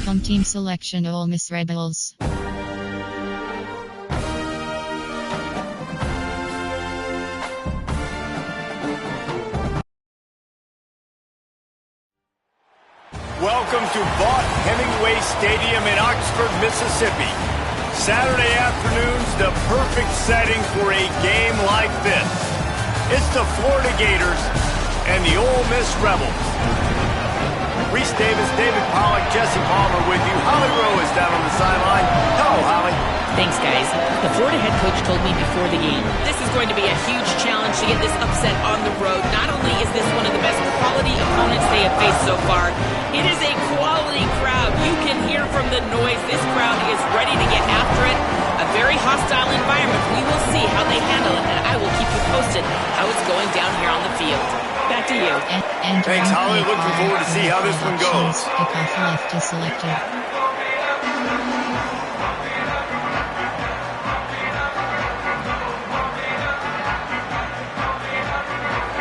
Home team selection: Ole Miss Rebels. Welcome to Vaught Hemingway Stadium in Oxford, Mississippi. Saturday afternoons, the perfect setting for a game like this. It's the Florida Gators and the Ole Miss Rebels. Reese Davis, David Pollack, Jesse Palmer with you. Holly Rowe is down on the sideline. Hello, Holly. Thanks, guys. The Florida head coach told me before the game, this is going to be a huge challenge to get this upset on the road. Not only is this one of the best quality opponents they have faced so far, it is a quality crowd. You can hear from the noise. This crowd is ready to get after it. A very hostile environment. We will see how they handle it, and I will keep you posted how it's going down here on the field. Back to you. Thanks, Holly. Looking forward to see how this one goes. Kickoff left is selected.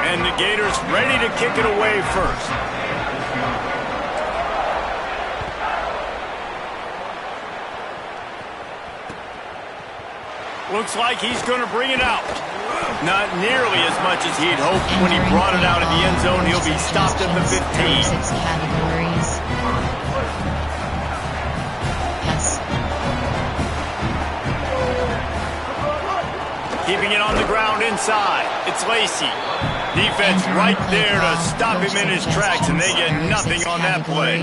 And the Gators ready to kick it away first. Looks like he's going to bring it out. Not nearly as much as he'd hoped when he brought it out of the end zone. He'll be stopped at the 15. 6 categories. Pass. Keeping it on the ground inside. It's Lacey. Defense right there to stop him in his tracks, and they get nothing on that play.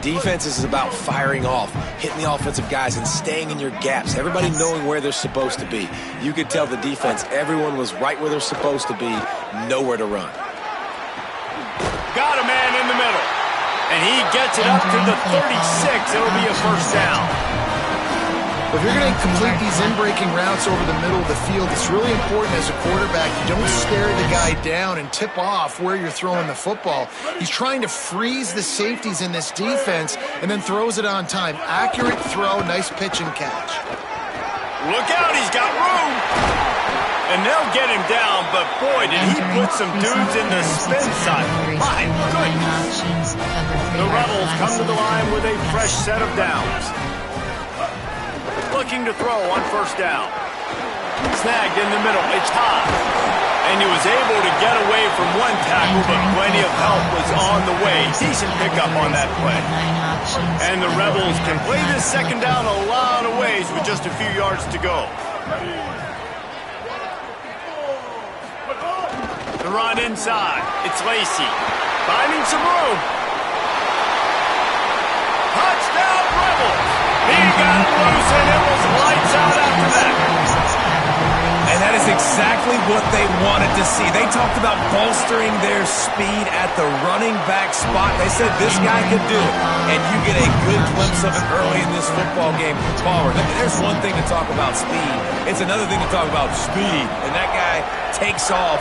Defense is about firing off, hitting the offensive guys, and staying in your gaps. Everybody knowing where they're supposed to be. You could tell the defense, everyone was right where they're supposed to be, nowhere to run. Got a man in the middle. And he gets it up to the 36. It'll be a first down. If you're going to complete these in-breaking routes over the middle of the field, it's really important as a quarterback you don't stare the guy down and tip off where you're throwing the football. He's trying to freeze the safeties in this defense and then throws it on time. Accurate throw, nice pitch and catch. Look out, he's got room. And they'll get him down, but boy, did he put some dudes in the spin side. My goodness. The Rebels come to the line with a fresh set of downs. Looking to throw on first down. Snagged in the middle. It's hot. And he was able to get away from one tackle, but plenty of help was on the way. Decent pickup on that play. And the Rebels can play this second down a lot of ways with just a few yards to go. The run inside. It's Lacey. Finding some room. Touchdown, Rebels! He got loose, and it was lights out after that. And that is exactly what they wanted to see. They talked about bolstering their speed at the running back spot. They said this guy could do it, and you get a good glimpse of it early in this football game. Palmer, there's one thing to talk about speed. It's another thing to talk about speed. And that guy takes off,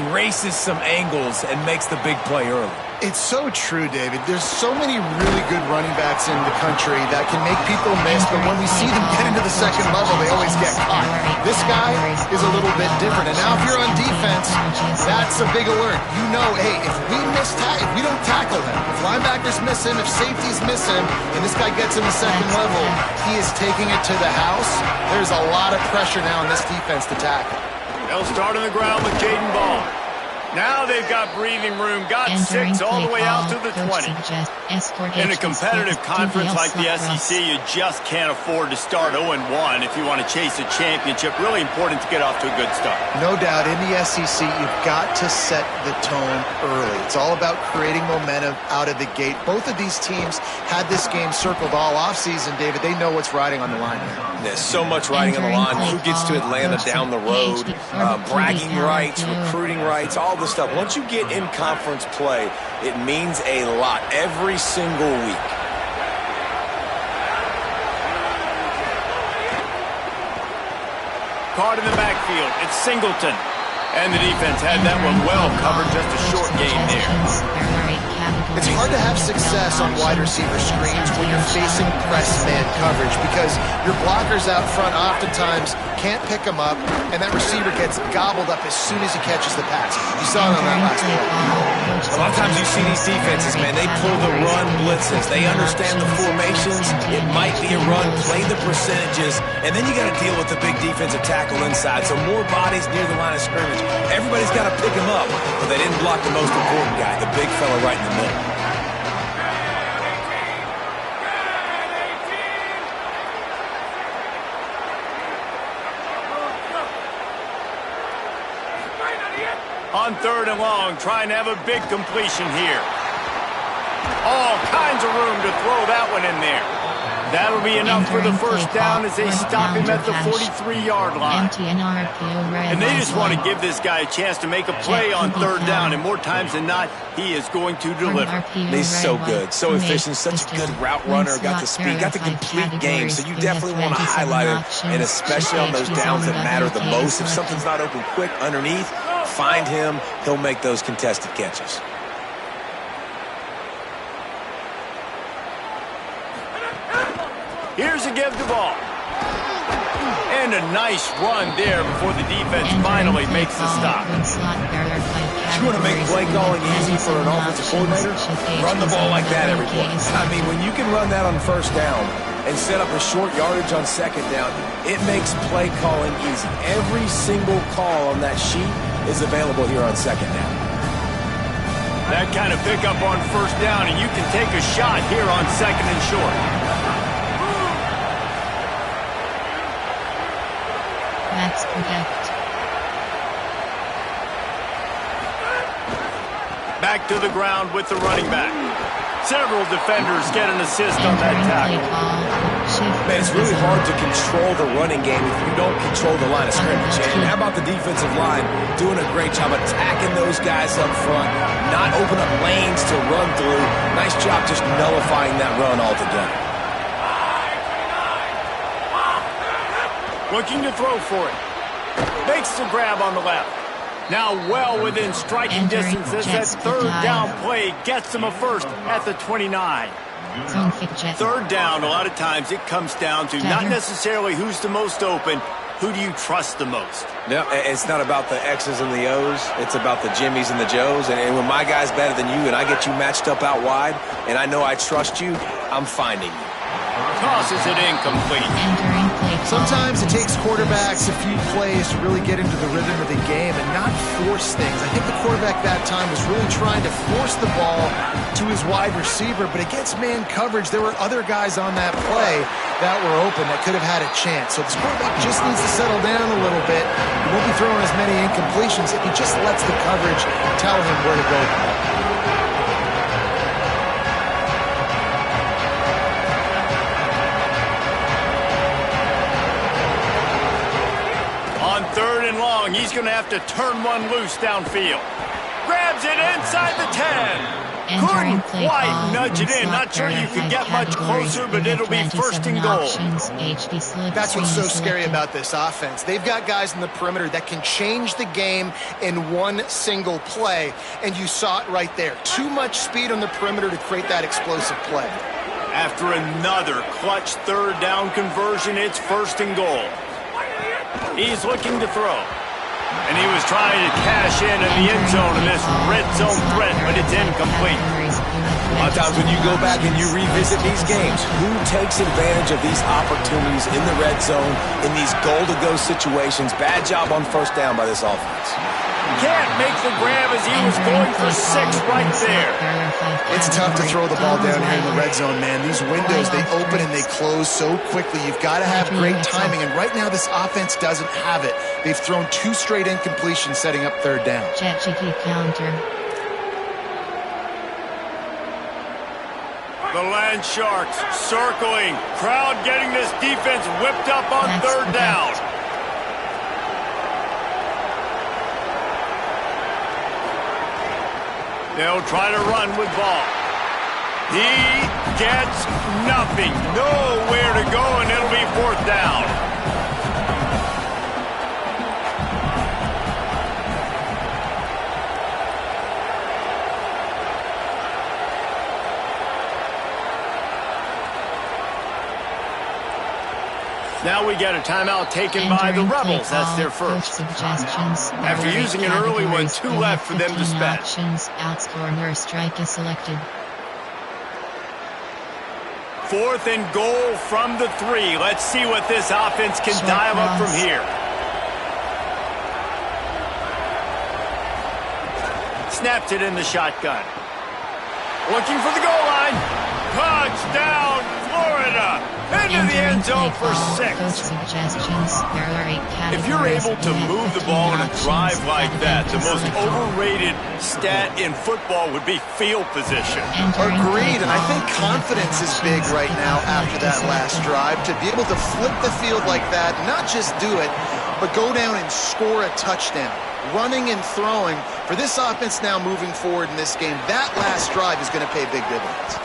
erases some angles, and makes the big play early. It's so true, David. There's so many really good running backs in the country that can make people miss, but when we see them get into the second level, they always get caught. This guy is a little bit different, and now if you're on defense, that's a big alert. You know, hey, if we don't tackle him, if linebackers miss him, if safeties miss him, and this guy gets in the second level, he is taking it to the house. There's a lot of pressure now on this defense to tackle. They'll start on the ground with Jaden Ball. Now they've got breathing room, got 6 all the way out to the 20. In a competitive conference like the SEC, you just can't afford to start 0-1 if you want to chase a championship. Really important to get off to a good start. No doubt, in the SEC, you've got to set the tone early. It's all about creating momentum out of the gate. Both of these teams had this game circled all offseason, David. They know what's riding on the line here. There's so much riding on the line. Who gets to Atlanta down the road, bragging rights, recruiting rights, all this stuff. Once you get in conference play, it means a lot every single week. Caught in the backfield. It's Singleton. And the defense had that one well covered. Just a short gain there. It's hard to have success on wide receiver screens when you're facing press man coverage because your blockers out front oftentimes can't pick them up, and that receiver gets gobbled up as soon as he catches the pass. You saw it on that last play. A lot of times you see these defenses, man, they pull the run blitzes. They understand the formations. It might be a run, play the percentages, and then you got to deal with the big defensive tackle inside. So more bodies near the line of scrimmage. Everybody's got to pick him up, but they didn't block the most important guy, the big fella right in the middle. On 3rd and long, trying to have a big completion here. All kinds of room to throw that one in there. That'll be enough for the first down as they stop him at the 43-yard line. And they just want to give this guy a chance to make a play on 3rd down, and more times than not, he is going to deliver. He's so good, so efficient, such a good route runner, got the speed, got the complete game, so you definitely want to highlight him, and especially on those downs that matter the most. If something's not open quick underneath, find him, he'll make those contested catches. Here's a give the ball. And a nice run there before the defense finally makes the stop. You want to make play calling easy for an offensive coordinator? Run the ball like that every play. I mean, when you can run that on 1st down and set up a short yardage on 2nd down, it makes play calling easy. Every single call on that sheet is available here on 2nd down. That kind of pickup on 1st down, and you can take a shot here on 2nd and short. That's correct. Back to the ground with the running back. Several defenders get an assist on that tackle. Man, it's really hard to control the running game if you don't control the line of scrimmage. And how about the defensive line doing a great job attacking those guys up front, not open up lanes to run through. Nice job just nullifying that run altogether. Looking to throw for it. Makes the grab on the left. Now well within striking distance as that 3rd down play gets them a first at the 29. 3rd down, a lot of times it comes down to not necessarily who's the most open, who do you trust the most? No, it's not about the X's and the O's. It's about the Jimmys and the Joes. And when my guy's better than you and I get you matched up out wide and I know I trust you, I'm finding you. Tosses it incomplete. Sometimes it takes quarterbacks a few plays to really get into the rhythm of the game and not force things. I think the quarterback that time was really trying to force the ball to his wide receiver, but against man coverage, there were other guys on that play that were open that could have had a chance. So this quarterback just needs to settle down a little bit. He won't be throwing as many incompletions if he just lets the coverage tell him where to go. He's going to have to turn one loose downfield. Grabs it inside the 10. Couldn't quite nudge it in. Not sure you could get much closer, but it'll be 1st and goal. That's what's so scary about this offense. They've got guys in the perimeter that can change the game in one single play, and you saw it right there. Too much speed on the perimeter to create that explosive play. After another clutch 3rd down conversion, it's 1st and goal. He's looking to throw. And he was trying to cash in the end zone in this red zone threat, but it's incomplete. A lot of times when you go back and you revisit these games, who takes advantage of these opportunities in the red zone, in these goal-to-go situations? Bad job on 1st down by this offense. Can't make the grab as he was going for 6 right there. It's tough to throw the ball down here in the red zone, man. These windows, they open and they close so quickly. You've got to have great timing, and right now this offense doesn't have it. They've thrown 2 straight incompletions setting up 3rd down. Jet-cheeky counter. The Land Sharks circling. Crowd getting this defense whipped up on 3rd down. They'll try to run with ball. He gets nothing. Nowhere to go, and it'll be 4th down. Now we get a timeout taken by the Rebels. That's their first. After using an early one, 2 left for them to spend. Outscore or strike is selected. 4th and goal from the 3. Let's see what this offense can dial up from here. Snaps it in the shotgun. Looking for the goal line. Touchdown, Florida. Into the end zone for 6. If you're able to move the ball in a drive like that, the most overrated stat in football would be field position. Agreed, and I think confidence is big right now after that last drive. To be able to flip the field like that, not just do it, but go down and score a touchdown. Running and throwing, for this offense now moving forward in this game, that last drive is going to pay big dividends.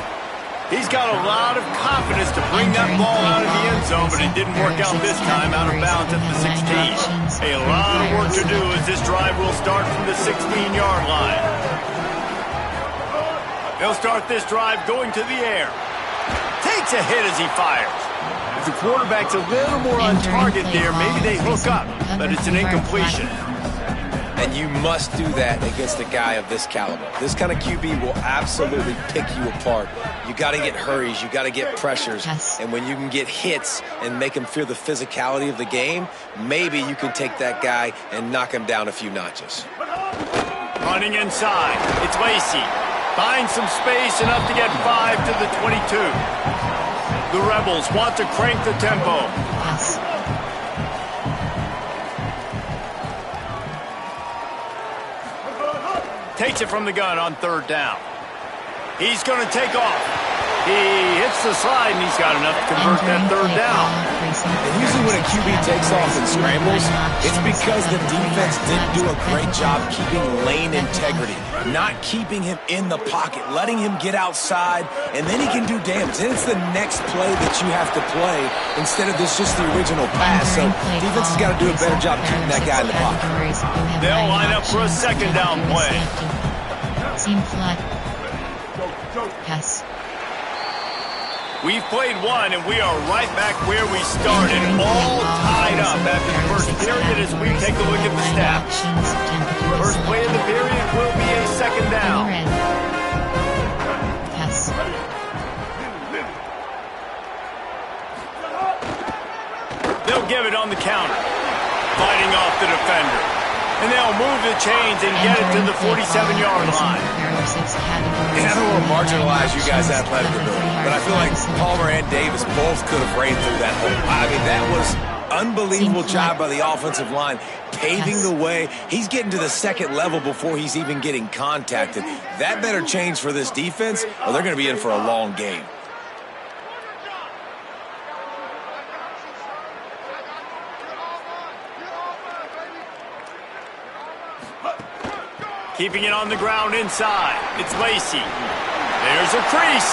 He's got a lot of confidence to bring that ball out of the end zone, but it didn't work out this time, out of bounds at the 16. A lot of work to do as this drive will start from the 16-yard line. They'll start this drive going to the air. Takes a hit as he fires. If the quarterback's a little more on target there, maybe they hook up, but it's an incompletion. And you must do that against a guy of this caliber. This kind of QB will absolutely pick you apart. You got to get hurries. You got to get pressures. Yes. And when you can get hits and make him feel the physicality of the game, maybe you can take that guy and knock him down a few notches. Running inside. It's Lacy. Finds some space, enough to get 5 to the 22. The Rebels want to crank the tempo. Yes. Takes it from the gun on 3rd down. He's going to take off. He hits the slide, and he's got enough to convert that 3rd down. And usually when a QB takes off and scrambles, it's because the defense didn't do a great job keeping lane integrity, not keeping him in the pocket, letting him get outside, and then he can do damage. Then it's the next play that you have to play instead of this just the original pass. So defense has got to do a better job keeping that guy in the pocket. They'll line up for a 2nd down play. Seam flat. Yes. We've played one, and we are right back where we started, all tied up after the first period as we take a look at the stats. First play of the period will be a 2nd down. Yes. They'll give it on the counter, fighting off the defender. And they'll move the chains and get it to the 47-yard line. And I don't want to marginalize you guys' athletic ability, but I feel like Palmer and Davis both could have ran through that hole. I mean, that was unbelievable job by the offensive line, paving the way. He's getting to the 2nd level before he's even getting contacted. That better change for this defense, or they're going to be in for a long game. Keeping it on the ground inside. It's Lacy. There's a crease.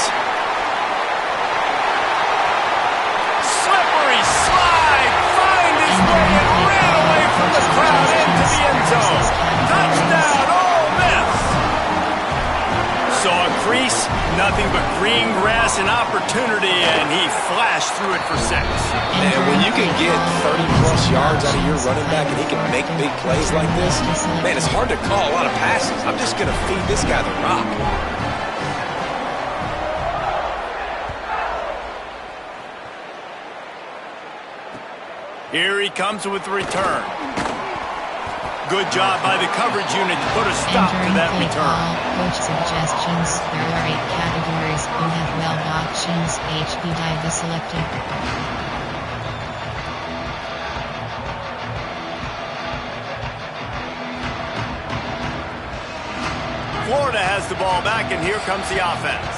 Slippery slide. Find his way and ran away from the crowd into the end zone. Touchdown, Ole Miss. Saw a crease, nothing but green grass and opportunity, and he flashed through it for 6. And when you can get 30-plus yards out of your running back and he can make big plays like this, man, it's hard to call a lot of passes. I'm just going to feed this guy the rock. Here he comes with the return. Good job by the coverage unit to put a stop to that return. Coach suggestions. There are 8 categories. You have well options. HB dive is selected. Florida has the ball back, and here comes the offense.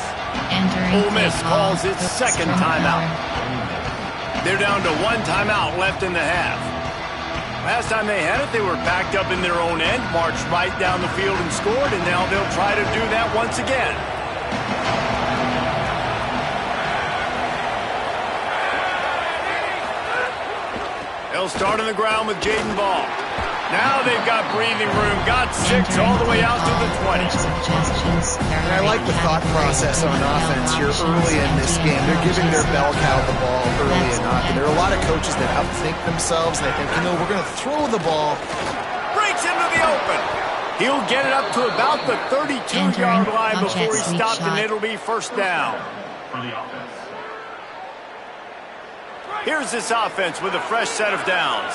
Ole Miss calls its 2nd timeout. They're down to 1 timeout left in the half. Last time they had it, they were backed up in their own end, marched right down the field and scored, and now they'll try to do that once again. They'll start on the ground with Jaden Ball. Now they've got breathing room. Got 6 all the way out to the 20. And I like the thought process on offense here early in this game. They're giving their bell cow the ball early enough. And there are a lot of coaches that outthink themselves. And they think, we're going to throw the ball. Breaks into the open. He'll get it up to about the 32-yard line before he stopped, and it'll be first down. Here's this offense with a fresh set of downs.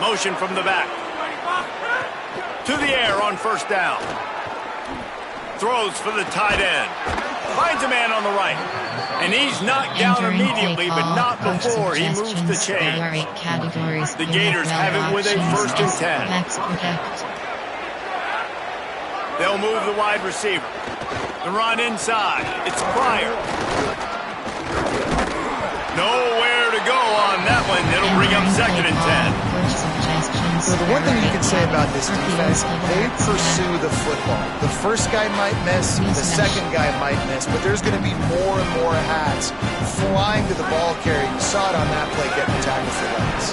Motion from the back. To the air on first down. Throws for the tight end. Finds a man on the right. And he's knocked down immediately, but not before he moves the chains. The Gators have it with a 1st and 10. They'll move the wide receiver. The run inside. It's Pryor. Nowhere to go on that one. It'll bring up 2nd and 10. So the one thing you can say about this defense, they pursue the football. The first guy might miss, the second guy might miss, but there's going to be more and more hats flying to the ball carrier. You saw it on that play getting tackled for legs.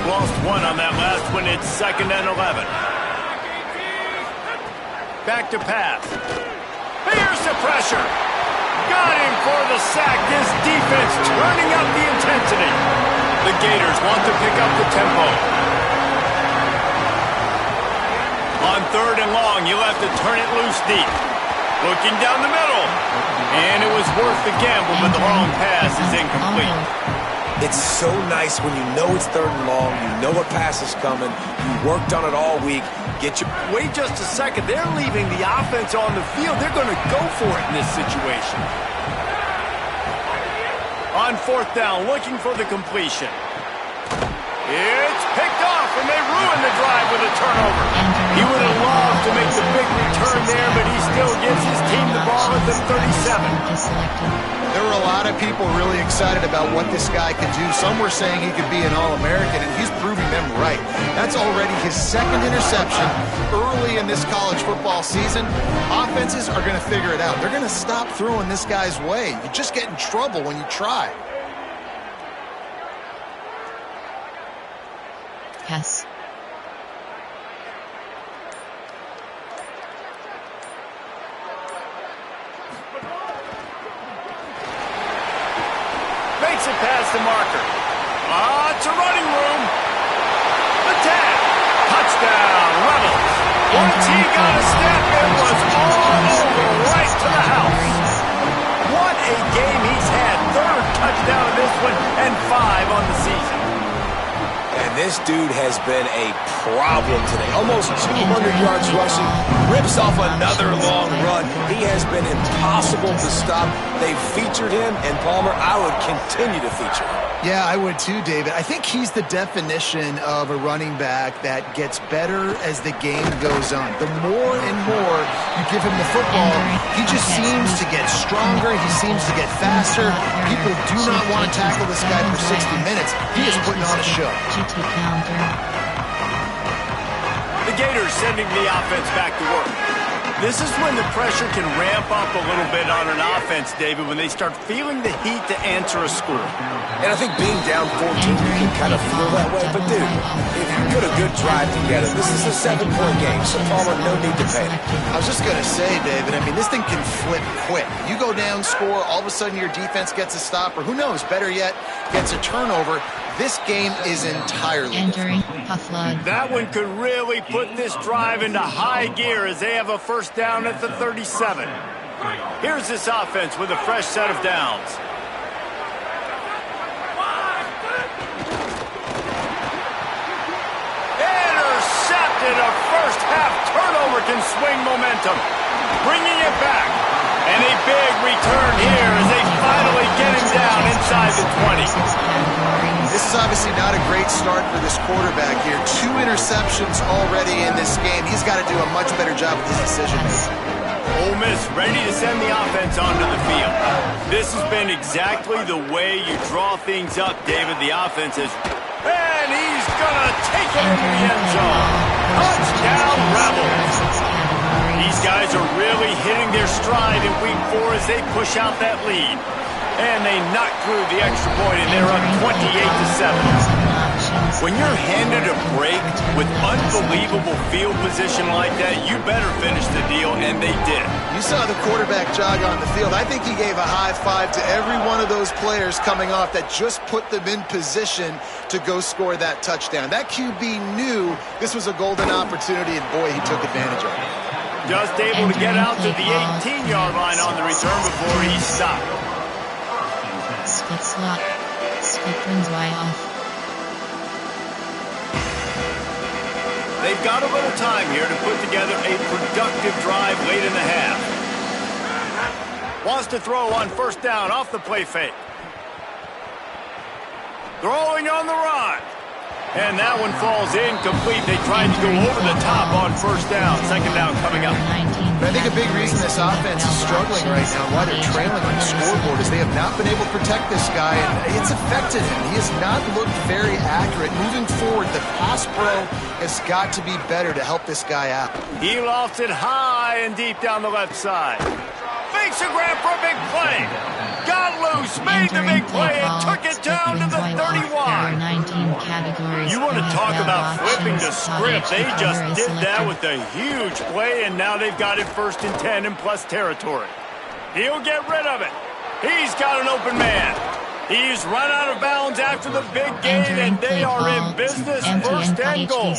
Lost 1 on that last one. It's 2nd and 11. Back to pass. Here's the pressure. Got him for the sack. This defense turning up the intensity. The Gators want to pick up the tempo. On 3rd and long, you'll have to turn it loose deep. Looking down the middle. And it was worth the gamble, but the long pass is incomplete. It's so nice when you know it's 3rd and long, you know a pass is coming, you worked on it all week, Wait just a second. They're leaving the offense on the field. They're going to go for it in this situation. On 4th down, looking for the completion. It's picked off, and they ruin the drive with a turnover. He would have loved to make the big return there, but he still gives his team the ball at the 37. There were a lot of people really excited about what this guy could do. Some were saying he could be an All-American, and he's proving them right. That's already his 2nd interception early in this college football season. Offenses are going to figure it out. They're going to stop throwing this guy's way. You just get in trouble when you try. Yes. Makes it past the marker. It's a running room. The tag. Touchdown, Rebels. Once he got a step, it was all over right to the house. What a game he's had. 3rd touchdown of this one and 5 on the season. And this dude has been a problem today. Almost 200 yards rushing. Rips off another long run. He has been impossible to stop. They've featured him, and Palmer, I would continue to feature him. Yeah, I would too, David. I think he's the definition of a running back that gets better as the game goes on. The more and more you give him the football, he just seems to get stronger. He seems to get faster. People do not want to tackle this guy for 60 minutes. He is putting on a show. The Gators sending the offense back to work. This is when the pressure can ramp up a little bit on an offense, David, when they start feeling the heat to answer a score. And I think being down 14, you can kind of feel that way. But, dude, if you put a good drive together, this is a 7-point game, so Palmer, no need to panic. I was just going to say, David, I mean, this thing can flip quick. You go down, score, all of a sudden your defense gets a stop, or who knows, better yet, gets a turnover. This game is entirely Entering different. Pufflud. That one could really put this drive into high gear as they have a first down at the 37. Here's this offense with a fresh set of downs. Intercepted. A first half turnover can swing momentum. Bringing it back. And a big return here as they finally get him down inside the 20. This is obviously not a great start for this quarterback here. 2 interceptions already in this game. He's got to do a much better job with his decision-making. Ole Miss ready to send the offense onto the field. This has been exactly the way you draw things up, David. The offense is... And he's going to take it into the end zone. Touchdown, Rebels. These guys are really hitting their stride in week 4 as they push out that lead. And they knock through the extra point, and they're up 28-7. When you're handed a break with unbelievable field position like that, you better finish the deal, and they did. You saw the quarterback jog on the field. I think he gave a high five to every one of those players coming off that just put them in position to go score that touchdown. That QB knew this was a golden opportunity, and boy, he took advantage of it. Just able to get out to the 18-yard line on the return before he stopped. Split slot. Split runs wide off. They've got a little time here to put together a productive drive late in the half. Wants to throw on first down off the play fake. Throwing on the run. And that one falls incomplete. They tried to go over the top on first down. Second down coming up. But I think a big reason this offense is struggling right now, why they're trailing on the scoreboard, is they have not been able to protect this guy, and it's affected him. He has not looked very accurate. Moving forward, the pass pro has got to be better to help this guy out. He lofts it high and deep down the left side. Fakes a grab for a big play. Got loose, made the big play, and took it down to the 31. You want to talk about flipping the script. They just did that with a huge play, and now they've got it 1st and 10 in plus territory. He'll get rid of it. He's got an open man. He's run out of bounds after the big gain, and they are in business 1st and goal.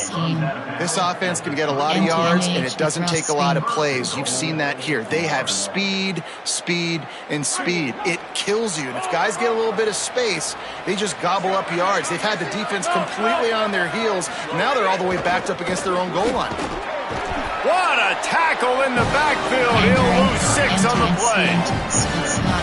This offense can get a lot of yards, and it doesn't take a lot of plays. You've seen that here. They have speed, speed, and speed. It kills you. And if guys get a little bit of space, they just gobble up yards. They've had the defense completely on their heels. Now they're all the way backed up against their own goal line. What a tackle in the backfield. He'll lose 6 on the play.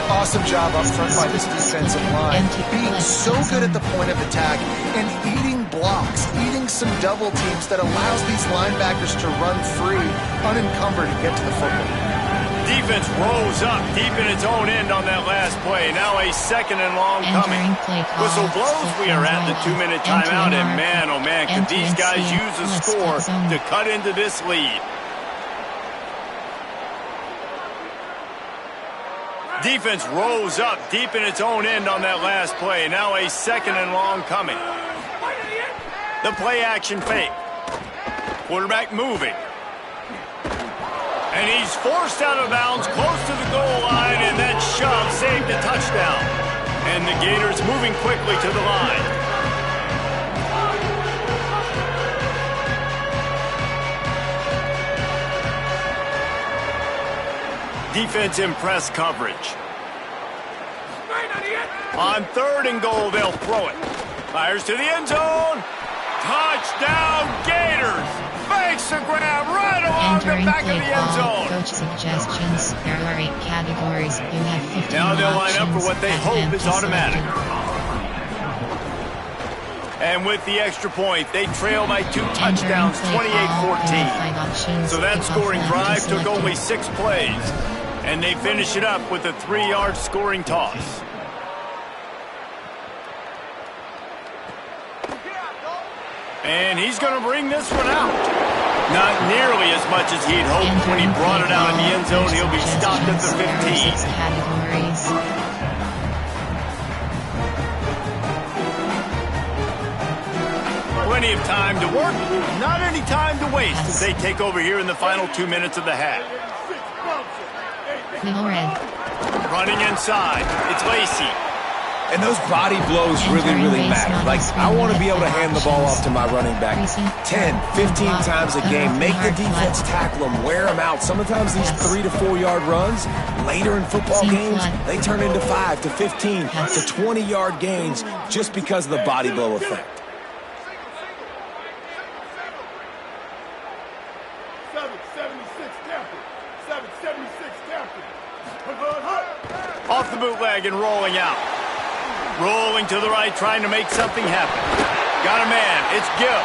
Awesome job up front by this defensive line. Being so good at the point of attack and eating blocks, eating some double teams that allows these linebackers to run free, unencumbered, and get to the football. Defense rolls up deep in its own end on that last play. Now a 2nd and long coming. Whistle blows. We are at the 2-minute timeout, and man, oh man, could these guys use a score to cut into this lead. Defense rolls up deep in its own end on that last play. Now a 2nd and long coming. The play action fake. Quarterback moving. And he's forced out of bounds close to the goal line, and that shove saved a touchdown. And the Gators moving quickly to the line. Defense in press coverage. On 3rd and goal, they'll throw it. Fires to the end zone. Touchdown, Gators! Makes the grab right along the back of the end zone. Coach suggestions. There are 8 categories. You have 15 Now they'll line up for what they hope is automatic. And with the extra point, they trail by 2 touchdowns, 28-14. So that scoring drive took only 6 plays. And they finish it up with a 3-yard scoring toss. And he's going to bring this one out. Not nearly as much as he'd hoped when he brought it out in the end zone. He'll be stopped at the 15. Plenty of time to work, not any time to waste as they take over here in the final 2 minutes of the half. Running inside, it's Lacey. And those body blows really matter. Like, I want to be able to hand the ball off to my running back 10, 15 times a game. Make the defense tackle them, wear them out. Sometimes these 3 to 4 yard runs, later in football games, they turn into 5 to 15 to 20-yard gains just because of the body blow effect. Off the bootleg and rolling out. Rolling to the right, trying to make something happen. Got a man. It's Gill.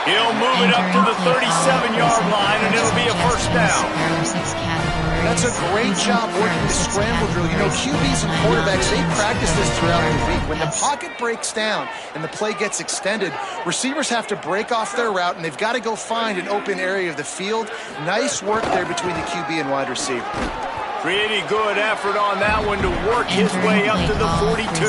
He'll move it up to the 37-yard line, and it'll be a 1st down. That's a great job working the scramble drill. You know, QBs and quarterbacks, they practice this throughout the week. When the pocket breaks down and the play gets extended, receivers have to break off their route, and they've got to go find an open area of the field. Nice work there between the QB and wide receiver. Pretty good effort on that one to work his way up to the 42.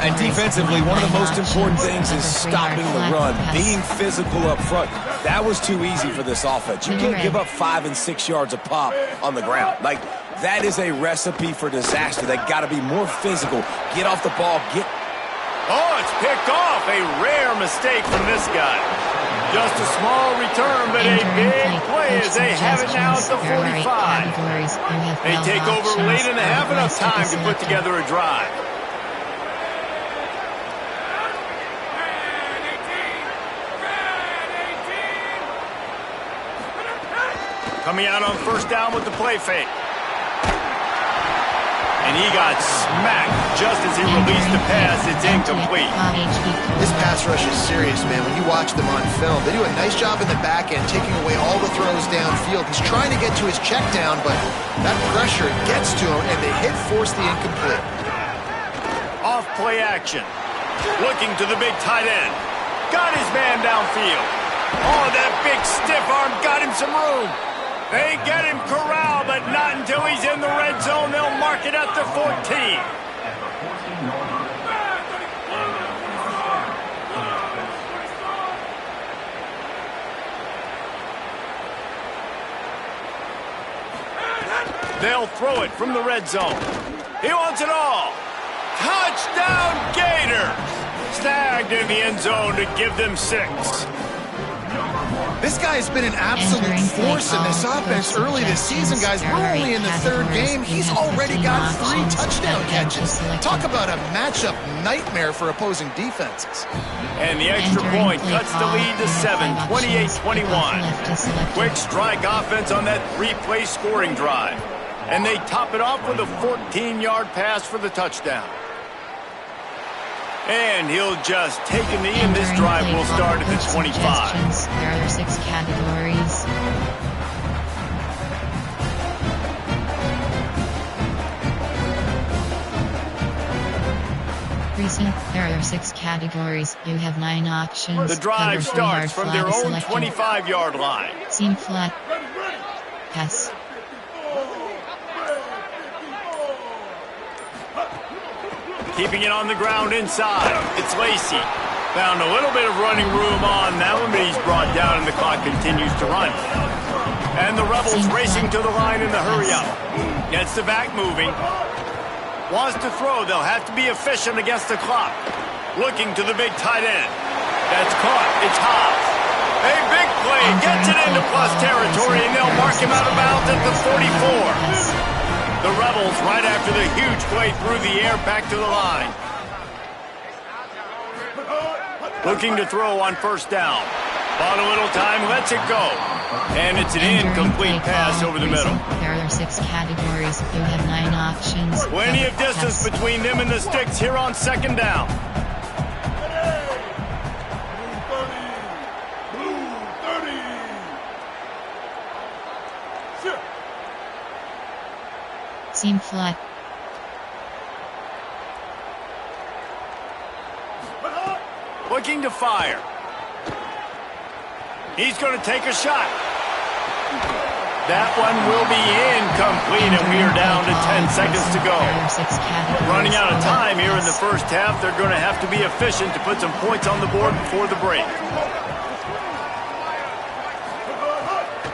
And defensively, one of the most important things is stopping the run, being physical up front. That was too easy for this offense. You can't give up 5 and 6 yards a pop on the ground. Like, that is a recipe for disaster. They got to be more physical. Get off the ball. Oh, it's picked off. A rare mistake from this guy. Just a small return, but a big play as they have it now at the 45. They take over late in the half, enough time to put together a drive. Coming out on first down with the play fake. And he got smacked just as he released the pass. It's incomplete. This pass rush is serious, man. When you watch them on film, they do a nice job in the back end, taking away all the throws downfield. He's trying to get to his check down, but that pressure gets to him, and they force the incomplete. Off play action. Looking to the big tight end. Got his man downfield. Oh, that big stiff arm got him some room. They get him corralled, but not until he's in the red zone. They'll mark it at the 14. They'll throw it from the red zone. He wants it all. Touchdown Gators! Snagged in the end zone to give them 6. This guy has been an absolute force in this offense early this season, guys. We're only in the third game. He's already got 3 touchdown catches. Talk about a matchup nightmare for opposing defenses. And the extra point cuts the lead to 7, 28-21. Quick strike offense on that 3-play scoring drive. And they top it off with a 14-yard pass for the touchdown. And he'll just take a knee, and this drive will start at the 25. There are 6 categories. Recent, there are 6 categories. You have 9 options. The drive starts from their own 25-yard line. Seam flat. Pass. Keeping it on the ground inside. It's Lacy. Found a little bit of running room on that one, but he's brought down and the clock continues to run. And the Rebels racing to the line in the hurry-up. Gets the back moving. Wants to throw. They'll have to be efficient against the clock. Looking to the big tight end. That's caught. It's Hobbs. A big play. Gets it into plus territory, and they'll mark him out of bounds at the 44. The Rebels, right after the huge play through the air, back to the line. Looking to throw on first down. Bought a little time, lets it go. And it's an incomplete pass over the middle. There are 6 categories. You have 9 options. Plenty of distance between them and the sticks here on second down. Seam flat. Looking to fire. He's going to take a shot. That one will be incomplete, and we are down to 10 seconds to go. Running out of time here in the first half. They're going to have to be efficient to put some points on the board before the break.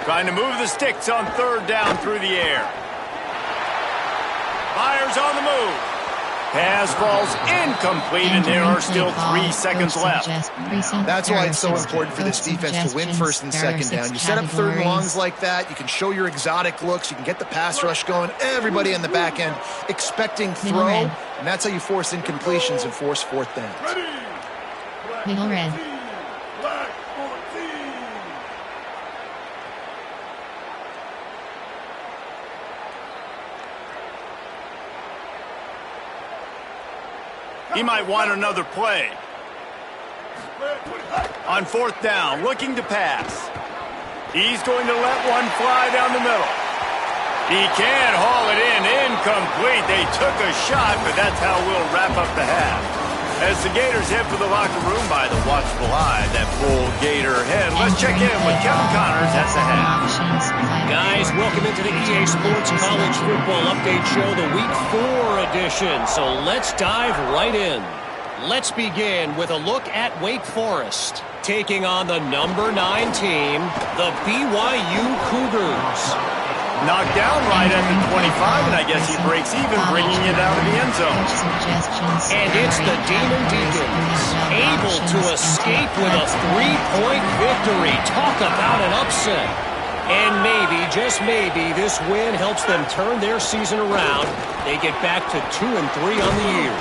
Trying to move the sticks on third down through the air. Myers on the move. Pass falls incomplete, and there are still 3 seconds left. That's why it's so important for this defense to win first and second down. You set up third and longs like that, you can show your exotic looks, you can get the pass rush going, everybody in the back end expecting throw, and that's how you force incompletions and force fourth downs. Middle red. He might want another play. On fourth down, looking to pass. He's going to let one fly down the middle. He can't haul it in. Incomplete. They took a shot, but that's how we'll wrap up the half. As the Gators head for the locker room by the watchful eye, that full Gator head. Let's check in with Kevin Connors at the head. Guys, welcome into the EA Sports College Football Update Show, the Week 4 edition. So let's dive right in. Let's begin with a look at Wake Forest, taking on the number 9 team, the BYU Cougars. Knocked down right at the 25, and I guess he breaks even, bringing it out of the end zone. And it's the Demon Deacons, able to escape with a 3-point victory. Talk about an upset. And maybe, just maybe, this win helps them turn their season around. They get back to 2-3 on the year.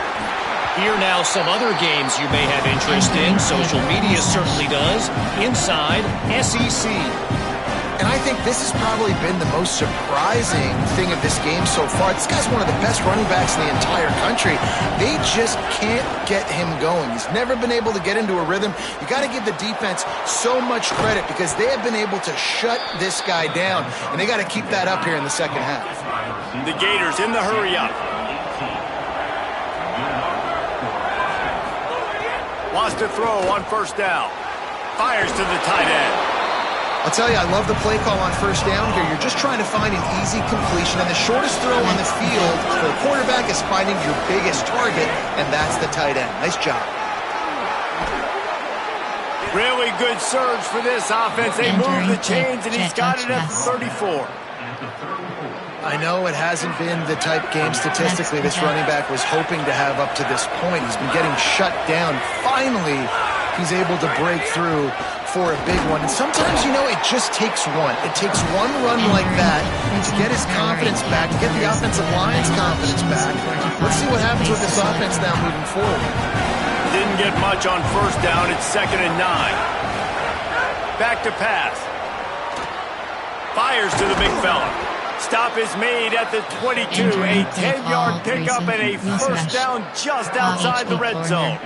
Here now some other games you may have interest in. Social media certainly does. Inside SEC. And I think this has probably been the most surprising thing of this game so far. This guy's one of the best running backs in the entire country. They just can't get him going. He's never been able to get into a rhythm. You got to give the defense so much credit because they have been able to shut this guy down. And they got to keep that up here in the second half. The Gators in the hurry up. Wants to throw on first down. Fires to the tight end. I'll tell you, I love the play call on first down here. You're just trying to find an easy completion, and the shortest throw on the field for the quarterback is finding your biggest target, and that's the tight end. Nice job. Really good surge for this offense. They move the chains, and he's got it at 34. I know it hasn't been the type game statistically this running back was hoping to have up to this point. He's been getting shut down. Finally, he's able to break through for a big one. And sometimes, you know, it just takes one. It takes one run like that to get his confidence back, to get the offensive line's confidence back. Let's see what happens with this offense now moving forward. Didn't get much on first down. It's 2nd and 9. Back to pass. Fires to the big fella. Stop is made at the 22. A 10-yard pickup and a first down just outside the red zone.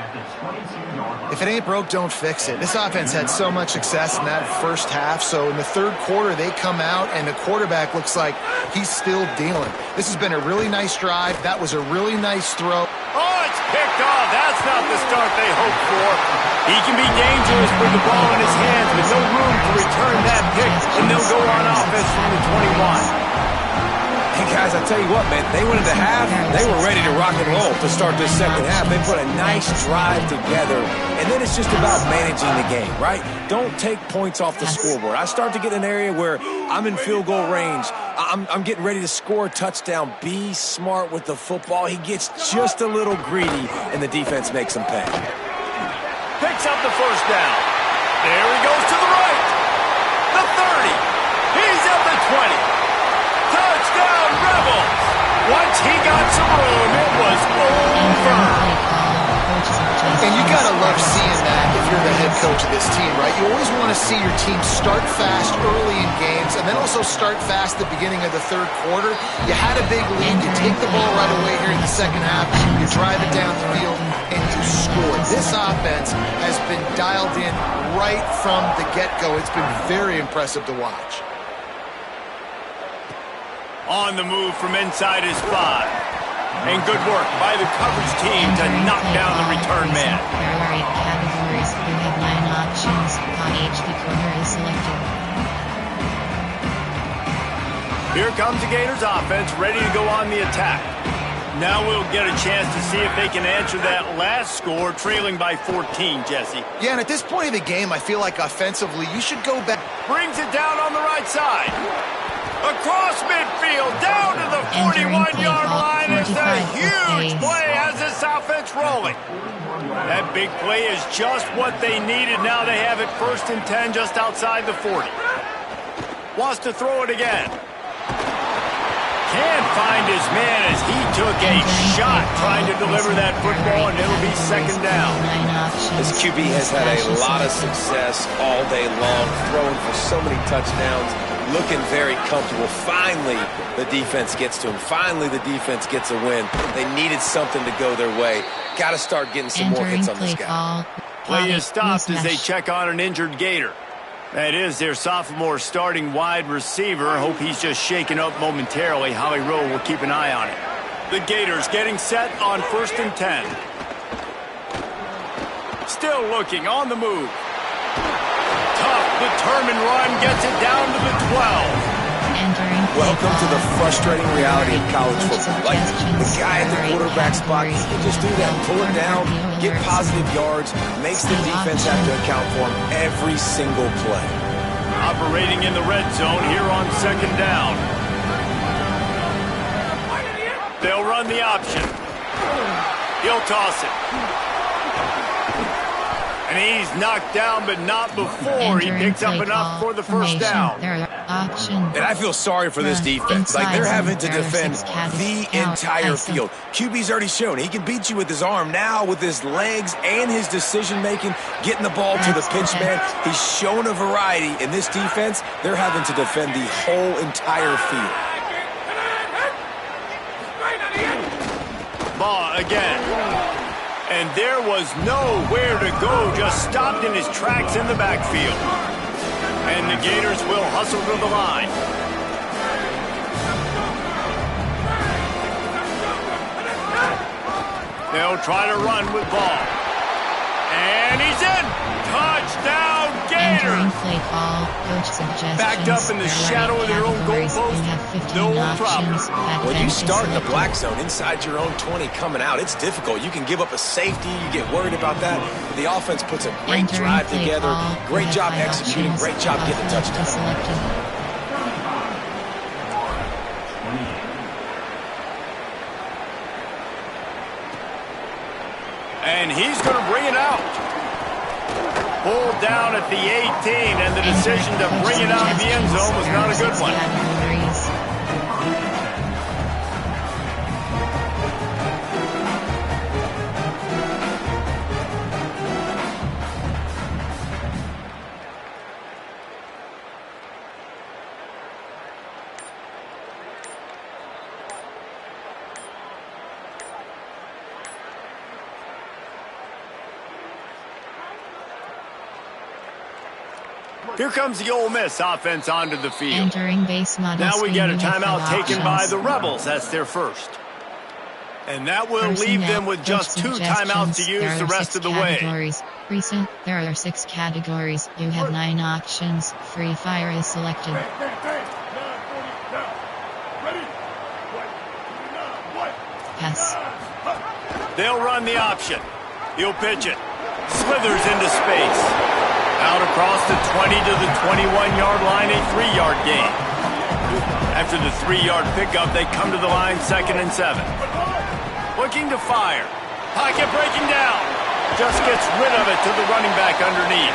If it ain't broke, don't fix it. This offense had so much success in that first half, so in the third quarter, they come out, and the quarterback looks like he's still dealing. This has been a really nice drive. That was a really nice throw. Oh, it's picked off. That's not the start they hoped for. He can be dangerous with the ball in his hands, but no room to return that pick, and they'll go on offense from the 21. Hey, guys, I tell you what, man, they went into half, they were ready to rock and roll to start this second half. They put a nice drive together, and then it's just about managing the game, right? Don't take points off the scoreboard. I start to get in an area where I'm in field goal range. I'm getting ready to score a touchdown. Be smart with the football. He gets just a little greedy, and the defense makes him pay. Picks up the first down. There he goes to the right. The 30. He's at the 20. Touchdown, Rebels! Once he got some room, it was over. And you gotta love seeing that if you're the head coach of this team, right? You always want to see your team start fast early in games and then also start fast at the beginning of the third quarter. You had a big lead, you take the ball right away here in the second half, you drive it down the field, and you score. This offense has been dialed in right from the get-go. It's been very impressive to watch. On the move from inside his 5. And good work by the coverage team to knock down the return man. There are 8 categories. You have 9 options. HP corner is selected. Here comes the Gators offense, ready to go on the attack. Now we'll get a chance to see if they can answer that last score, trailing by 14, Jesse. Yeah, and at this point of the game, I feel like offensively, you should go back. Brings it down on the right side. Across midfield, down to the 41-yard line. It's a huge play as this offense rolling. That big play is just what they needed. Now they have it 1st and 10 just outside the 40. Wants to throw it again. Can't find his man as he took a shot trying to deliver that football, and it'll be 2nd down. This QB has had a lot of success all day long, throwing for so many touchdowns. Looking very comfortable. Finally, the defense gets to him. Finally, the defense gets a win. They needed something to go their way. Got to start getting some more hits on this guy. Play is stopped as they check on an injured Gator. That is their sophomore starting wide receiver. Hope he's just shaken up momentarily. Howie Rowe will keep an eye on it. The Gators getting set on 1st and 10. Still looking, on the move. Tough, determined run gets it down to the 12. Welcome to the frustrating reality of college football. Like, the guy at the quarterback spot, he can just do that. Pull it down, get positive yards, makes the defense have to account for him every single play. Operating in the red zone here on second down. They'll run the option. He'll toss it. And he's knocked down, but not before he picks up enough for the first down. And I feel sorry for this defense. Like, they're having to defend the entire field. QB's already shown he can beat you with his arm. Now, with his legs and his decision-making, getting the ball to the pitch man, he's shown a variety. In this defense, they're having to defend the whole entire field. Ball again. And there was nowhere to go, just stopped in his tracks in the backfield. And the Gators will hustle to the line. They'll try to run with ball. And he's in! Touchdown, Gators! Backed up in the shadow of their own goalpost, no problems. When you start in the black zone inside your own 20 coming out, it's difficult. You can give up a safety. You get worried about that. The offense puts a great drive together. Great job executing. Great job getting a touchdown. And he's going to bring it out. Pulled down at the 18, and the decision to bring it out of the end zone was not a good one. Here comes the Ole Miss offense onto the field. Now we get a timeout taken by the Rebels. That's their first. And that will leave them with just 2 timeouts to use the rest of the way. Recent, there are 6 categories. You have 9 options. Free fire is selected. Pass. They'll run the option. He'll pitch it. Slithers into space. Out across the 20 to the 21-yard line, a 3-yard gain. After the 3-yard pickup, they come to the line 2nd and 7. Looking to fire. Pocket breaking down. Just gets rid of it to the running back underneath.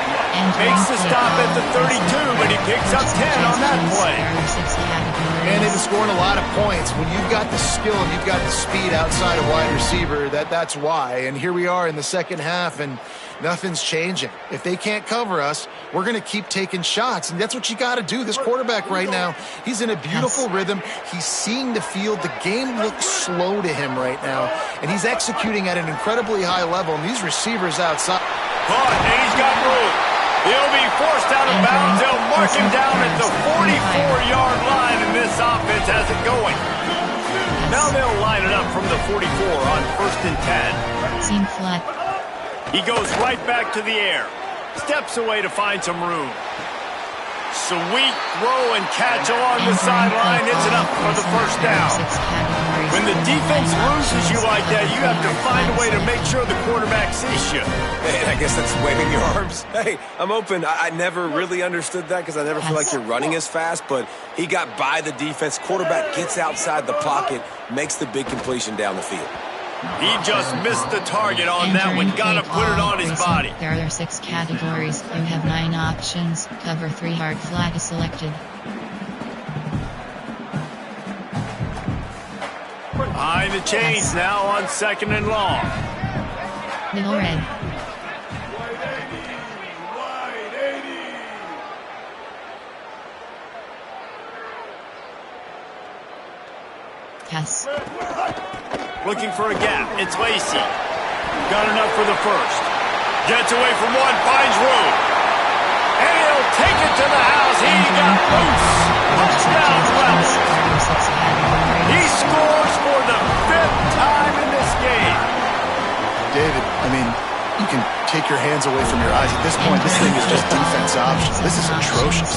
Makes the stop at the 32, but he picks up 10 on that play. And they've been scoring a lot of points. When you've got the skill and you've got the speed outside of wide receiver, that's why. And here we are in the second half, and nothing's changing. If they can't cover us, we're going to keep taking shots, and that's what you got to do. This quarterback right now, he's in a beautiful rhythm. He's seeing the field. The game looks slow to him right now, and he's executing at an incredibly high level, and these receivers outside. And he's got room. He'll be forced out of bounds. They'll mark him down at the 44-yard line, and this offense has it going. Now they'll line it up from the 44 on 1st and 10. Seam flat. He goes right back to the air. Steps away to find some room. Sweet throw and catch along the sideline. It's enough for the first down. When the defense loses you like that, you have to find a way to make sure the quarterback sees you. Hey, I guess that's waving your arms. Hey, I'm open. I never really understood that because I never feel like you're running as fast, but he got by the defense. Quarterback gets outside the pocket, makes the big completion down the field. He just missed the target on that one. Gotta put it on his body. There are 6 categories. You have 9 options. Cover 3 hard flag is selected. Behind the chains now on 2nd and long. Middle red. Pass. Looking for a gap. It's Lacey. Got enough for the first. Gets away from one, finds room. And he'll take it to the house. He got loose. Touchdown, Rebels. He scores for the 5th time in this game. David, I mean, you can take your hands away from your eyes. At this point, this thing is just defense options. This is atrocious.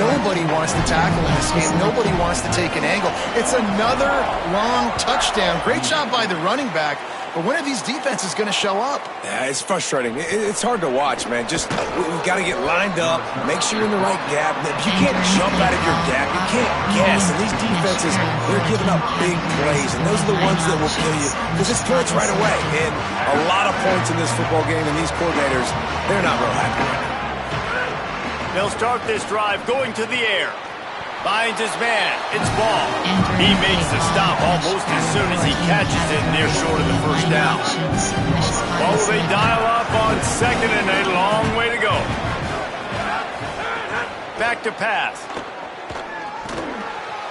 Nobody wants to tackle in this game. Nobody wants to take an angle. It's another long touchdown. Great job by the running back. But when are these defenses going to show up? Yeah, it's frustrating. It's hard to watch, man. Just, we've got to get lined up, make sure you're in the right gap. You can't jump out of your gap. You can't guess. And these defenses, they're giving up big plays, and those are the ones that will kill you because it's points right away. And a lot of points in this football game, and these coordinators, they're not real happy right now. They'll start this drive going to the air. Finds his man. It's Ball. He makes the stop almost as soon as he catches it near short of the first down. Well, they dial up on second and a long way to go. Back to pass.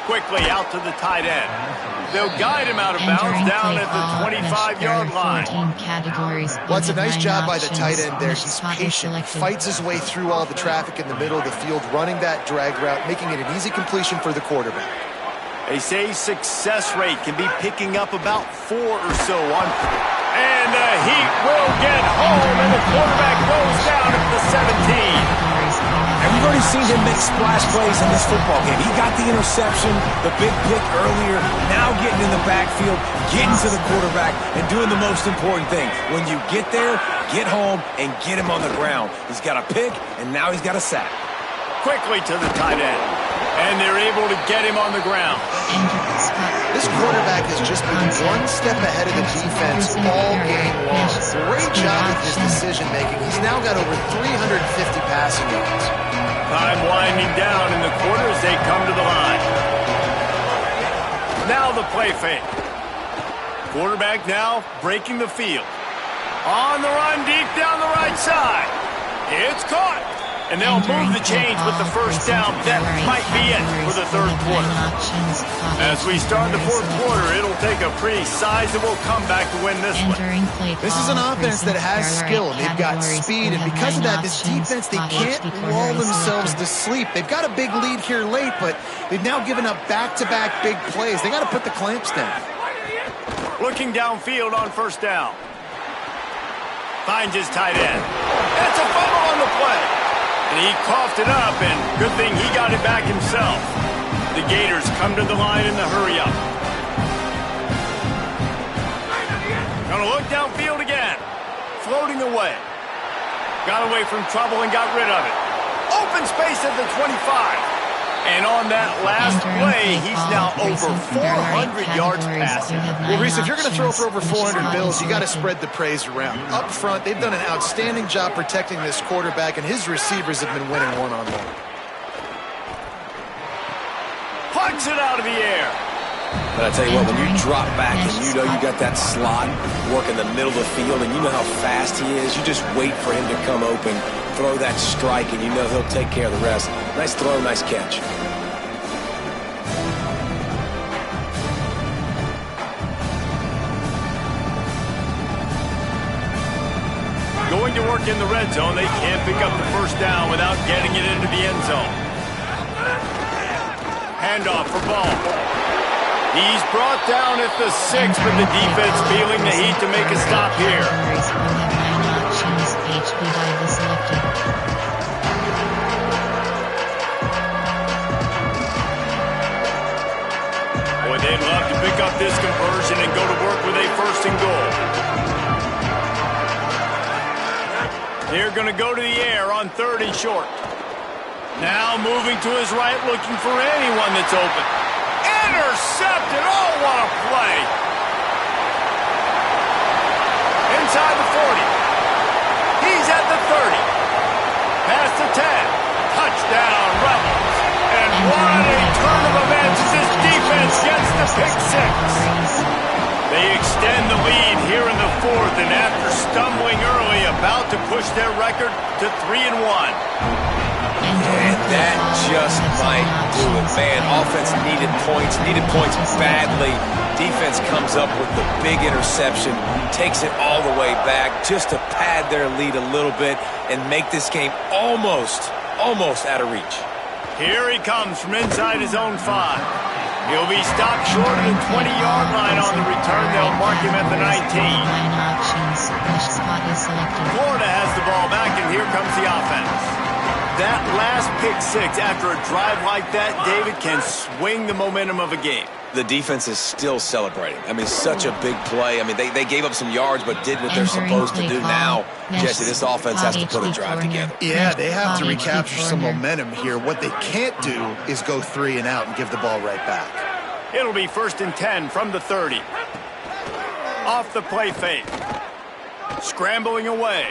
Quickly out to the tight end. They'll guide him out of bounds down at the 25-yard line. Well, it's a nice job by the tight end there. He's patient. He fights his way through all the traffic in the middle of the field, running that drag route, making it an easy completion for the quarterback. They say success rate can be picking up about 4 or so on. And the Heat will get home, and the quarterback goes down at the 17. And we've already seen him make splash plays in this football game. He got the interception, the big pick earlier, now getting in the backfield, getting to the quarterback, and doing the most important thing. When you get there, get home, and get him on the ground. He's got a pick, and now he's got a sack. Quickly to the tight end. And they're able to get him on the ground. This quarterback has just been one step ahead of the defense all game long. Great job with his decision-making. He's now got over 350 passing yards. Time winding down in the quarter as they come to the line. Now the play fake. Quarterback now breaking the field. On the run deep down the right side. It's caught. And they'll move the chains with the first down. That might be it for the third quarter. As we start the fourth quarter, it'll take a pretty sizable comeback to win this one. This is an offense that has skill. They've got speed, and because of that, this defense, they can't lull themselves to sleep. They've got a big lead here late, but they've now given up back-to-back big plays. They got to put the clamps down. Looking downfield on first down. Finds his tight end. That's a fumble on the play. And he coughed it up, and good thing he got it back himself. The Gators come to the line in the hurry-up. Gonna look downfield again. Floating away. Got away from trouble and got rid of it. Open space at the 25. And on that last play, he's now over 400 yards passing. Well, Reese, if you're going to throw for over 400 bills, you got to spread the praise around. Up front, they've done an outstanding job protecting this quarterback, and his receivers have been winning one-on-one. Plugs it out of the air. But I tell you what, when you drop back and you know you got that slot work in the middle of the field and you know how fast he is, you just wait for him to come open, throw that strike, and you know he'll take care of the rest. Nice throw, nice catch. Going to work in the red zone. They can't pick up the first down without getting it into the end zone. Handoff for Ball. He's brought down at the 6, but the defense feeling the heat to make a stop here. Boy, they'd love to pick up this conversion and go to work with a first and goal. They're going to go to the air on 3rd and short. Now moving to his right, looking for anyone that's open. Intercepted! Oh, what a play! Inside the 40. He's at the 30. Past the 10. Touchdown, Rebels. And what a turn of events as this defense gets the pick 6. They extend the lead here in the 4th, and after stumbling early, about to push their record to 3-1. And that just might do it, man. Offense needed points badly. Defense comes up with the big interception, takes it all the way back just to pad their lead a little bit and make this game almost out of reach. Here he comes from inside his own 5. He'll be stopped short of the 20-yard line on the return. They'll mark him at the 19. Florida has the ball back, and here comes the offense. That last pick six after a drive like that, David, can swing the momentum of a game. The defense is still celebrating. I mean, such a big play. I mean, they gave up some yards but did what they're supposed to do. Now, Jesse, this offense has to put a drive together. Yeah, they have to recapture some momentum here. What they can't do is go 3 and out and give the ball right back. It'll be 1st and 10 from the 30. Off the play fake. Scrambling away.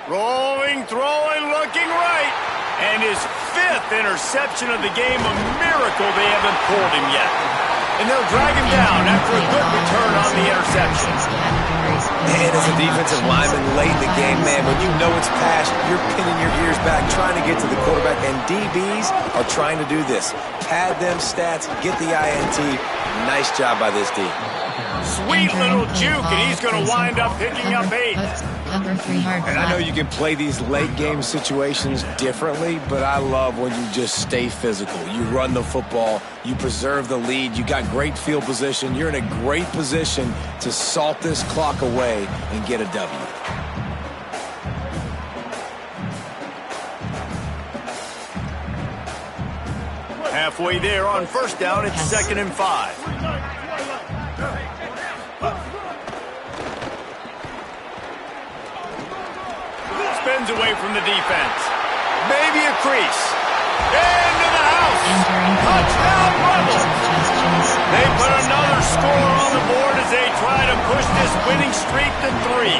Rolling, throwing, looking right. And his 5th interception of the game, a miracle they haven't pulled him yet. And they'll drag him down after a good return on the interception. And as a defensive lineman late in the game, man, when you know it's past, you're pinning your ears back, trying to get to the quarterback. And DBs are trying to do this. Pad them stats, get the INT. Nice job by this D. Sweet little juke, and he's going to wind up picking up 8. And I know you can play these late game situations differently, but I love when you just stay physical. You run the football, you preserve the lead, you got great field position, you're in a great position to salt this clock away and get a W. Halfway there on 1st down, it's 2nd and 5. Spins away from the defense. Maybe a crease. Into the house. Touchdown, Rebels. They put another score on the board as they try to push this winning streak to 3.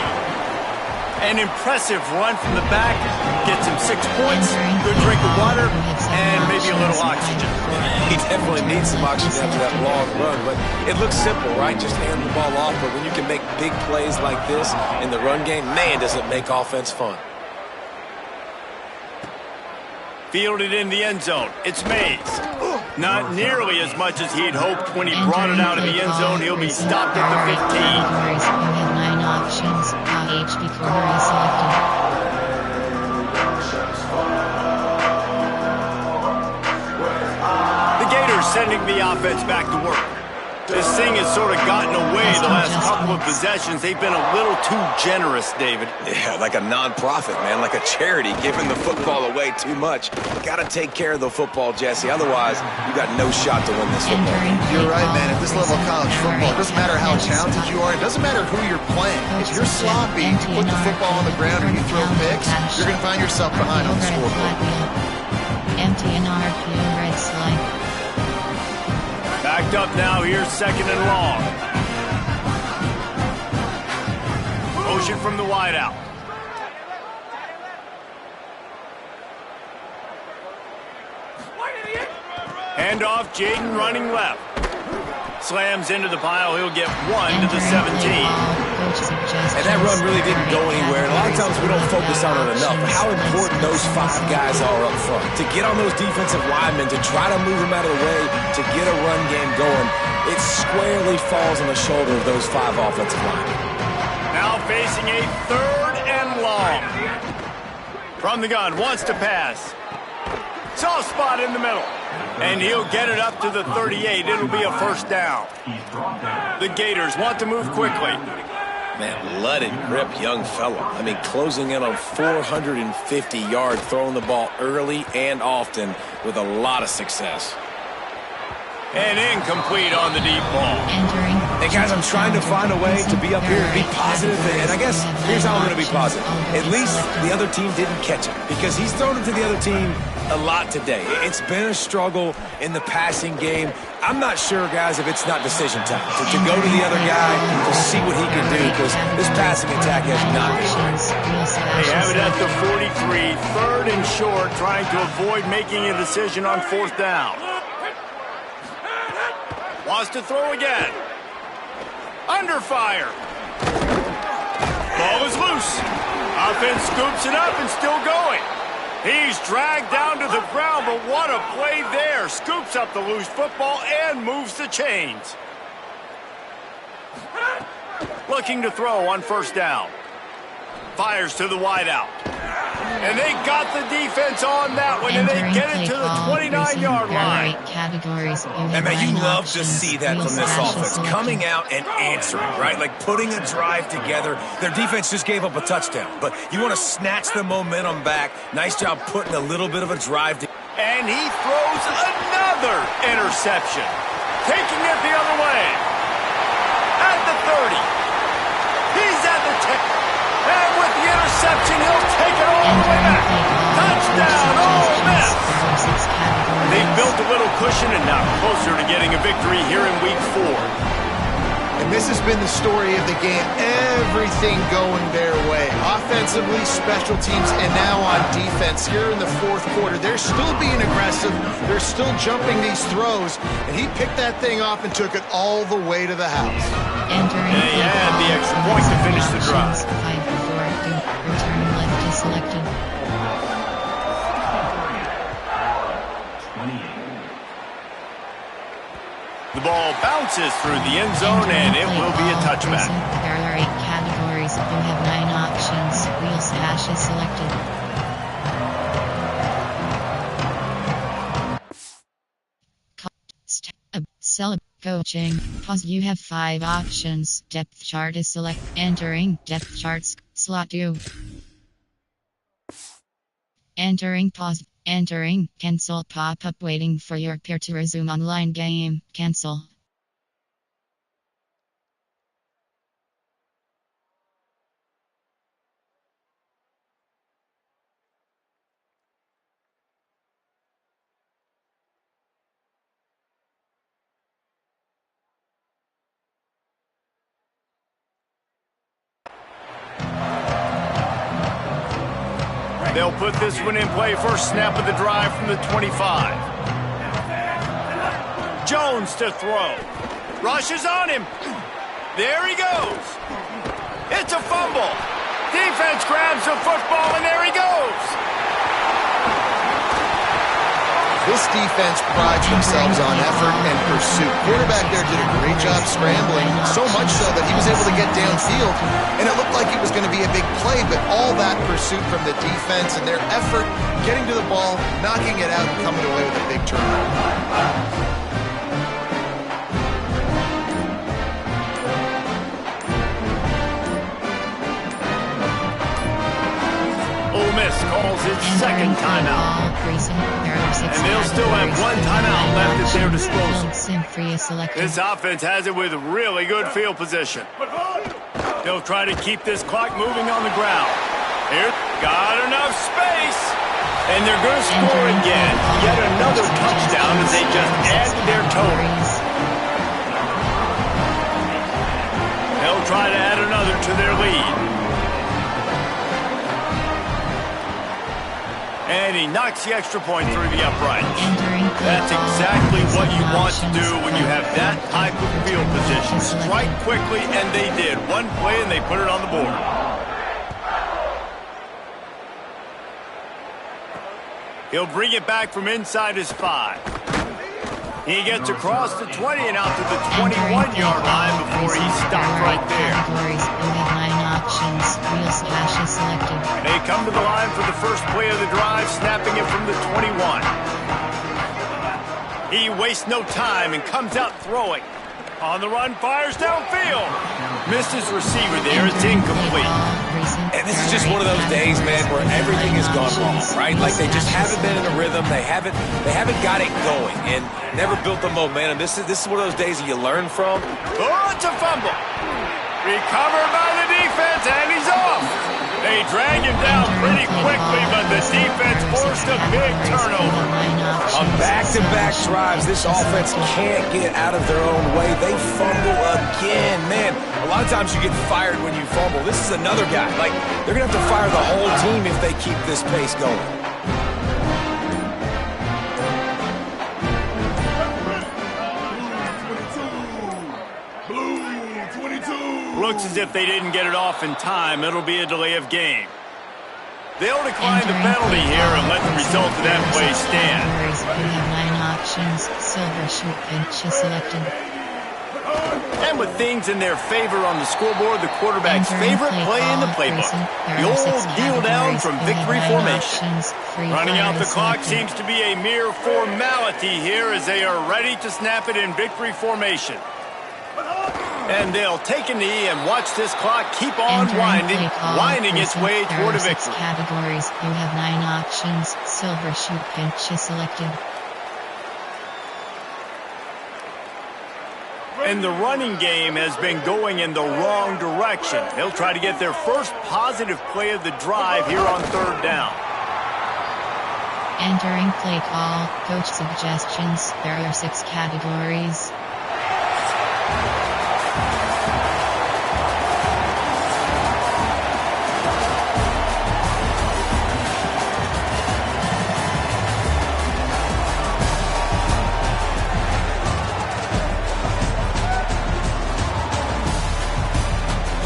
An impressive run from the back. Gets him 6 points, good drink of water, and maybe a little oxygen. He definitely needs some oxygen after that long run, but it looks simple, right? Just hand the ball off, but when you can make big plays like this in the run game, man, does it make offense fun. Fielded in the end zone. It's Mays. Not nearly as much as he'd hoped when he brought it out of the end zone. He'll be stopped at the 15. The Gators sending the offense back to work. This thing has sort of gotten away the last couple of possessions. They've been a little too generous, David. Yeah, like a non-profit, man, like a charity, giving the football away too much. Got to take care of the football, Jesse. Otherwise, you got no shot to win this football game. You're right, man. At this level of college football, it doesn't matter how talented you are. It doesn't matter who you're playing. If you're sloppy, you put the football on the ground or you throw picks, you're going to find yourself behind on the scoreboard. MTNRQ red slide. Backed up now, here's 2nd and long. Motion from the wideout. Handoff, Jaden running left. Slams into the pile, he'll get 1 to the 17. And that run really didn't go anywhere. And a lot of times we don't focus on it enough. How important those 5 guys are up front. To get on those defensive linemen, to try to move them out of the way, to get a run game going, it squarely falls on the shoulder of those 5 offensive linemen. Now facing a 3rd and long. From the gun, wants to pass. Soft spot in the middle. And he'll get it up to the 38. It'll be a 1st down. The Gators want to move quickly. Man, let it rip, young fella. I mean, closing in on 450 yards, throwing the ball early and often with a lot of success. And incomplete on the deep ball. Hey, guys, I'm trying to find a way to be up here and be positive. And I guess here's how I'm going to be positive. At least the other team didn't catch it because he's thrown it to the other team a lot today. It's been a struggle in the passing game. I'm not sure, guys, if it's not decision time. To go to the other guy to see what he can do because this passing attack has not been great. They have it at the 43, 3rd and short, trying to avoid making a decision on 4th down. Wants to throw again. Under fire. Ball is loose. Offense scoops it up and still going. He's dragged down to the ground, but what a play there. Scoops up the loose football and moves the chains. Looking to throw on 1st down. Fires to the wideout. And they got the defense on that one, and they get it to the 29-yard line. And man, you love to see that from this offense, coming out and answering, right? Like putting a drive together. Their defense just gave up a touchdown, but you want to snatch the momentum back. Nice job putting a little bit of a drive together. And he throws another interception, taking it the other way. At the 30. He's at the 10. And with the interception, he'll take it all the way back. Touchdown, Ole Miss. They've built a little cushion and now closer to getting a victory here in Week 4. And this has been the story of the game. Everything going their way. Offensively, special teams, and now on defense here in the fourth quarter. They're still being aggressive. They're still jumping these throws. And he picked that thing off and took it all the way to the house. And he had the extra point to finish the drive. 5-4, return left is selected. The ball bounces through the end zone, and it will be a touchback. There are 8 categories. You have 9 options. Wheels hash is selected. Coaching. Pause. You have 5 options. Depth chart is select. Entering depth charts. Slot 2. Entering pause. Entering cancel pop-up waiting for your peer to resume online game. Cancel. They'll put this one in play. First snap of the drive from the 25. Jones to throw. Rushes on him. There he goes. It's a fumble. Defense grabs the football, and there he goes. This defense prides themselves on effort and pursuit. Quarterback there did a great job scrambling, so much so that he was able to get downfield, and it looked like it was going to be a big play, but all that pursuit from the defense and their effort, getting to the ball, knocking it out, and coming away with a big turnover. Ole Miss calls its second timeout. And they'll still have 1 timeout left at their disposal. This offense has it with really good field position. They'll try to keep this clock moving on the ground. Here, got enough space. And they're going to score again. Yet another touchdown as they just add to their total. They'll try to add another to their lead. And he knocks the extra point through the uprights. That's exactly what you want to do when you have that type of field position. Strike quickly, and they did. One play, and they put it on the board. He'll bring it back from inside his 5. He gets across the 20 and out to the 21-yard line before he stopped right there. They come to the line for the first play of the drive, snapping it from the 21. He wastes no time and comes out throwing. On the run, fires downfield. Missed his receiver there. It's incomplete. And this is just one of those days, man, where everything has gone wrong, right? Like they just haven't been in a rhythm. They haven't got it going and never built the momentum. This is one of those days that you learn from. Oh, it's a fumble. Recovered by the defense, and he's off. They drag him down pretty quickly, but the defense forced a big turnover. On back-to-back drives, this offense can't get out of their own way. They fumble again. Man, a lot of times you get fired when you fumble. This is another guy. Like, they're going to have to fire the whole team if they keep this pace going. Looks as if they didn't get it off in time. It'll be a delay of game. They'll decline the penalty here and let the result of that play stand. You have 9 options. Silver shoot pinch is selected. And And with things in their favor on the scoreboard, the quarterback's favorite play in the playbook. The old kneel down from victory formation. Running out the clock seems to be a mere formality here as they are ready to snap it in victory formation. And they'll take a knee and watch this clock keep on winding its way toward a victory. Categories. You have 9 options. Silver shoot pitch is selected. And the running game has been going in the wrong direction. They'll try to get their first positive play of the drive here on 3rd down. Entering play call, coach suggestions. There are 6 categories.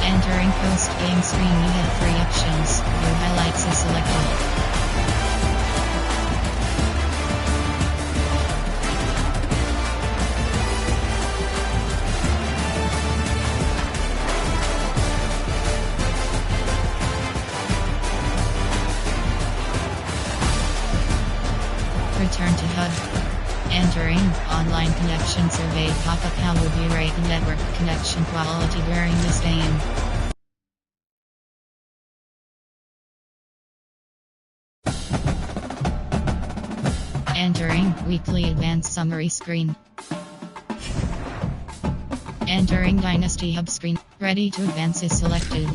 Entering post-game screen, you have 3 options. Your highlights is selected. Return to HUD. Entering online connection survey pop-up. How would you rate the network connection quality during this game? Entering weekly advanced summary screen. Entering Dynasty Hub screen. Ready to advance is selected.